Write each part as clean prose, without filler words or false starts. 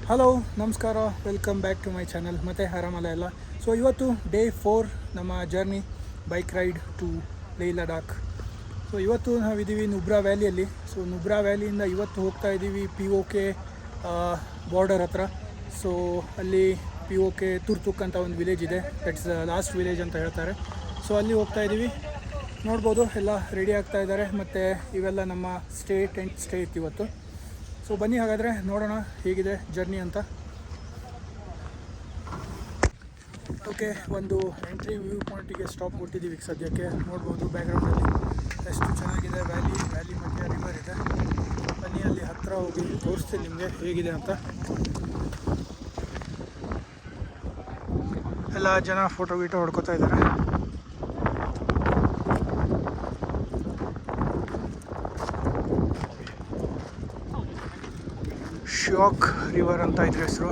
Hello ನಮಸ್ಕಾರ, welcome back to my channel. ಮತ್ತು ಆರಾಮಲ್ಲ ಎಲ್ಲ. ಸೊ ಇವತ್ತು ಡೇ 4 ನಮ್ಮ ಜರ್ನಿ ಬೈಕ್ ರೈಡ್ ಟು ಲೇ ಲಡಾಖ್. ಸೊ ಇವತ್ತು ನಾವಿದ್ದೀವಿ ನುಬ್ರಾ ವ್ಯಾಲಿಯಲ್ಲಿ. ಸೊ ನುಬ್ರಾ ವ್ಯಾಲಿಯಿಂದ ಇವತ್ತು ಹೋಗ್ತಾ ಇದ್ದೀವಿ POK ಬಾರ್ಡರ್ ಹತ್ರ. ಸೊ ಅಲ್ಲಿ POK ತುರ್ತುಕ್ ಅಂತ ಒಂದು ವಿಲೇಜ್ ಇದೆ, ದಟ್ಸ್ ದ ಲಾಸ್ಟ್ ವಿಲೇಜ್ ಅಂತ ಹೇಳ್ತಾರೆ. ಸೊ ಅಲ್ಲಿ ಹೋಗ್ತಾ ಇದ್ದೀವಿ. ನೋಡ್ಬೋದು ಎಲ್ಲ ರೆಡಿ ಆಗ್ತಾ ಇದ್ದಾರೆ. ಮತ್ತು ಇವೆಲ್ಲ ನಮ್ಮ ಟೆಂಟ್ ಸ್ಟೇ ಇತ್ತು ಇವತ್ತು. ಸೊ ಬನ್ನಿ ಹಾಗಾದರೆ ನೋಡೋಣ ಹೇಗಿದೆ ಜರ್ನಿ ಅಂತ. ಓಕೆ, ಒಂದು ಎಂಟ್ರಿ ವ್ಯೂ ಪಾಯಿಂಟಿಗೆ ಸ್ಟಾಪ್ ಕೊಟ್ಟಿದ್ದೀವಿ ಸದ್ಯಕ್ಕೆ. ನೋಡ್ಬೋದು ಬ್ಯಾಕ್ಗ್ರೌಂಡಲ್ಲಿ ಎಷ್ಟು ಚೆನ್ನಾಗಿದೆ ವ್ಯಾಲಿ ಮತ್ತು ರಿವರ್ ಇದೆ. ಬನ್ನಿ ಅಲ್ಲಿ ಹತ್ತಿರ ಹೋಗಿ ತೋರಿಸ್ತೀನಿ ನಿಮಗೆ ಹೇಗಿದೆ ಅಂತ. ಎಲ್ಲ ಜನ ಫೋಟೋ ಹೊಡ್ಕೋತಾ ಇದ್ದಾರೆ. ಶ್ಯೋಕ್ ರಿವರ್ ಅಂತ ಇದ್ರ ಹೆಸರು.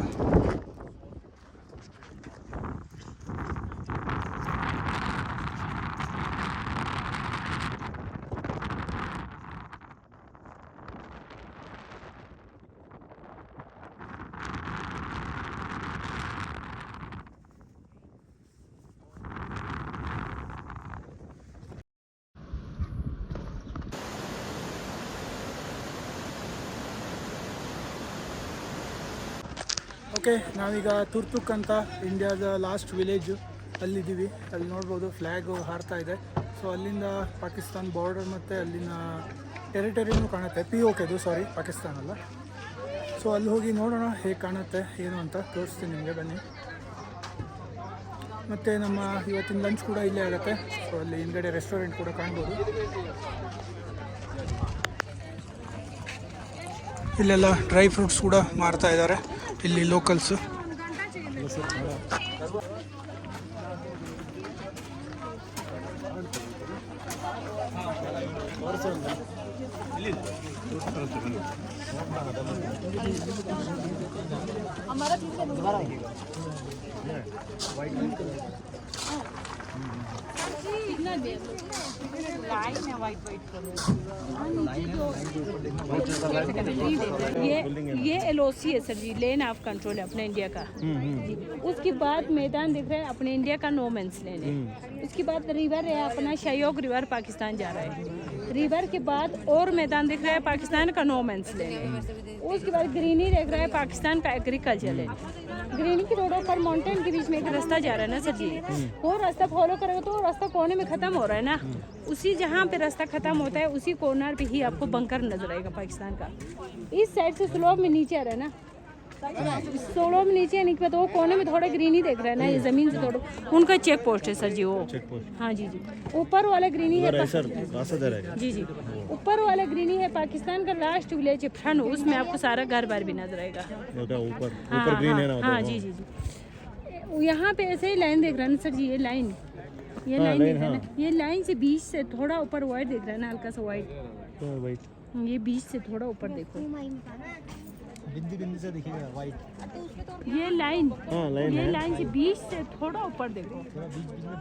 ಓಕೆ, ನಾವೀಗ ತುರ್ತುಕ್ ಅಂತ ಇಂಡಿಯಾದ ಲಾಸ್ಟ್ ವಿಲೇಜು ಅಲ್ಲಿದ್ದೀವಿ. ಅಲ್ಲಿ ನೋಡ್ಬೋದು ಫ್ಲ್ಯಾಗು ಹಾರ್ತಾ ಇದೆ. ಸೊ ಅಲ್ಲಿಂದ ಪಾಕಿಸ್ತಾನ್ ಬಾರ್ಡರ್ ಮತ್ತು ಅಲ್ಲಿನ ಟೆರಿಟರಿನೂ ಕಾಣುತ್ತೆ. POKದು, ಸಾರಿ, ಪಾಕಿಸ್ತಾನ ಅಲ್ಲ. ಸೊ ಅಲ್ಲಿ ಹೋಗಿ ನೋಡೋಣ ಹೇಗೆ ಕಾಣುತ್ತೆ ಏನು ಅಂತ ತೋರಿಸ್ತೀನಿ ನಿಮಗೆ, ಬನ್ನಿ. ಮತ್ತು ನಮ್ಮ ಇವತ್ತಿನ ಲಂಚ್ ಕೂಡ ಇಲ್ಲೇ ಆಗುತ್ತೆ. ಸೊ ಅಲ್ಲಿ ಹಿಂದ್ಗಡೆ ರೆಸ್ಟೋರೆಂಟ್ ಕೂಡ ಕಾಣ್ಬೋದು. ಇಲ್ಲೆಲ್ಲ ಡ್ರೈ ಫ್ರೂಟ್ಸ್ ಕೂಡ ಮಾರ್ತಾ ಇದ್ದಾರೆ ಇಲ್ಲಿ ಲೋಕಲ್ಸು. ये LOC है sir ji, line of control है अपने इंडिया का जी। उसके बाद मैदान दिख रहा है अपने इंडिया का नो मैंस लैंड है। उसके बाद रिवर है अपना शयोक रिवर, पाकिस्तान जा रहा है। रिवर के बाद और मैदान दिख रहा है पाकिस्तान का नो मैंस लैंड है। उसके बाद ग्रीनी दिख रहा है पाकिस्तान का एग्रीकल्चर लैंड। ग्रीनी की रोडों पर माउंटेन के बीच में एक रास्ता जा रहा है ना सर जी, वो रास्ता फॉलो करोगे तो वो रास्ता कोने में खत्म हो रहा है ना, उसी जहाँ पे रास्ता खत्म होता है उसी कॉर्नर पे ही आपको बंकर नजर आएगा पाकिस्तान का। इस साइड से स्लोप में नीचे आ रहा है ना, स्लोप में नीचे आने के बाद वो कोने में थोड़ा ग्रीनी देख रहा है ना, ये जमीन से थोड़ा उनका चेक पोस्ट है सर जी वो। हाँ जी जी, ऊपर वाला ग्रीनी है जी जी, ऊपर वाला ग्रीनी है पाकिस्तान का लास्ट विलेज है, उसमें आपको सारा घर बार भी नजर आएगा। हाँ जी जी जी, यहाँ पे ऐसे ही लाइन देख रहा है ना सर जी, ये लाइन दिख रहा है ना, ये लाइन से बीच से थोड़ा ऊपर वाइट दिख रहा है ना, हल्का सा वाइट, ये बीच से थोड़ा ऊपर देखो, बिंदी से दिखेगा वाइट, ये लाइन से बीच से थोड़ा ऊपर देखो,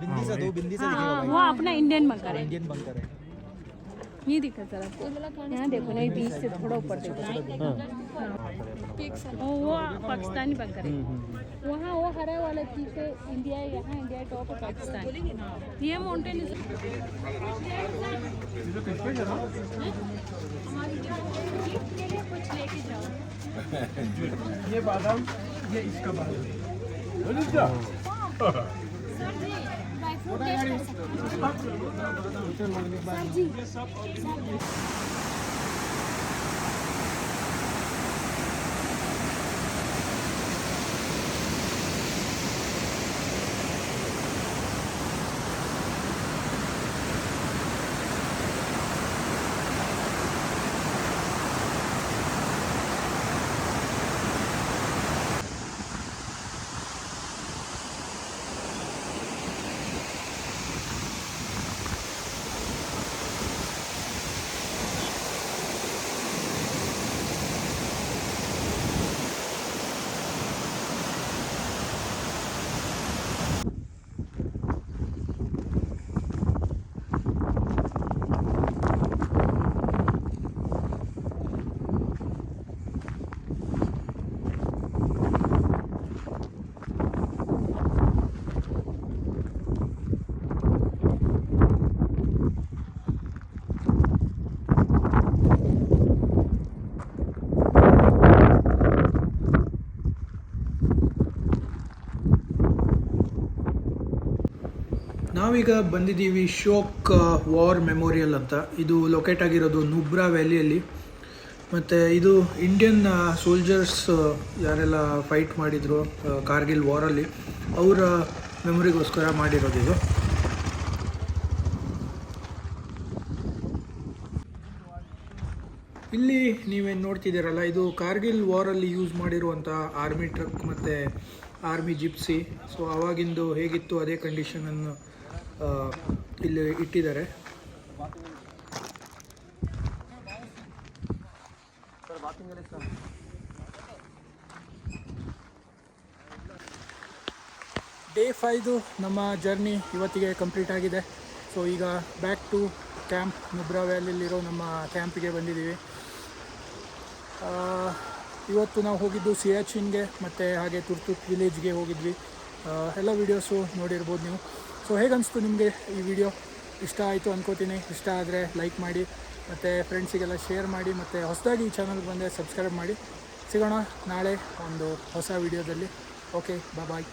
बिंदी से दिखेगा वो अपना इंडियन बंकर है। ये दिखा सर आपको, यहाँ देखो ना, ये बीच से थोड़ा ऊपर देखो, वो पाकिस्तानी बंकर है। वहाँ वो हरा वाला चीज है इंडिया, यहाँ इंडिया टॉप है पाकिस्तान। ये माउंटेन कुछ लेके जाओ। ये बादाम, ये इसका बादाम। ನಾವೀಗ ಬಂದಿದ್ದೀವಿ ಶೋಕ್ ವಾರ್ ಮೆಮೋರಿಯಲ್ ಅಂತ. ಇದು ಲೊಕೇಟ್ ಆಗಿರೋದು ನುಬ್ರಾ ವ್ಯಾಲಿಯಲ್ಲಿ. ಮತ್ತು ಇದು ಇಂಡಿಯನ್ ಸೋಲ್ಜರ್ಸ್ ಯಾರೆಲ್ಲ ಫೈಟ್ ಮಾಡಿದರು ಕಾರ್ಗಿಲ್ ವಾರಲ್ಲಿ ಅವರ ಮೆಮೊರಿಗೋಸ್ಕರ ಮಾಡಿರೋದು ಇದು. ಇಲ್ಲಿ ನೀವೇನು ನೋಡ್ತಿದ್ದೀರಲ್ಲ, ಇದು ಕಾರ್ಗಿಲ್ ವಾರಲ್ಲಿ ಯೂಸ್ ಮಾಡಿರುವಂಥ ಆರ್ಮಿ ಟ್ರಕ್ ಮತ್ತು ಆರ್ಮಿ ಜಿಪ್ಸಿ. ಸೊ ಆವಾಗಿಂದು ಹೇಗಿತ್ತು ಅದೇ ಕಂಡೀಷನನ್ನು ಇಲ್ಲಿ ಇಟ್ಟಿದ್ದಾರೆ. ಡೇ 5 ನಮ್ಮ ಜರ್ನಿ ಇವತ್ತಿಗೆ ಕಂಪ್ಲೀಟ್ ಆಗಿದೆ. ಸೊ ಈಗ ಬ್ಯಾಕ್ ಟು ಕ್ಯಾಂಪ್, ನುಬ್ರಾ ವ್ಯಾಲಿಯಲ್ಲಿರೋ ನಮ್ಮ ಕ್ಯಾಂಪಿಗೆ ಬಂದಿದ್ದೀವಿ. ಇವತ್ತು ನಾವು ಹೋಗಿದ್ದು ಸಿಯಾಚಿನ್ಗೆ ಮತ್ತು ಹಾಗೆ ತುರ್ತುತ್ ವಿಲೇಜ್ಗೆ ಹೋಗಿದ್ವಿ. ಎಲ್ಲ ವೀಡಿಯೋಸು ನೋಡಿರ್ಬೋದು ನೀವು. ಸೊ ಹೇಗನ್ನಿಸ್ತು ನಿಮಗೆ ಈ ವಿಡಿಯೋ? ಇಷ್ಟ ಆಯಿತು ಅನ್ಕೋತೀನಿ. ಇಷ್ಟ ಆದರೆ ಲೈಕ್ ಮಾಡಿ ಮತ್ತು ಫ್ರೆಂಡ್ಸಿಗೆಲ್ಲ ಶೇರ್ ಮಾಡಿ ಮತ್ತು ಹೊಸದಾಗಿ ಈ ಚಾನಲ್ಗೆ ಬಂದರೆ ಸಬ್ಸ್ಕ್ರೈಬ್ ಮಾಡಿ. ಸಿಗೋಣ ನಾಳೆ ಒಂದು ಹೊಸ ವಿಡಿಯೋದಲ್ಲಿ. ಓಕೆ, ಬಾಯ್.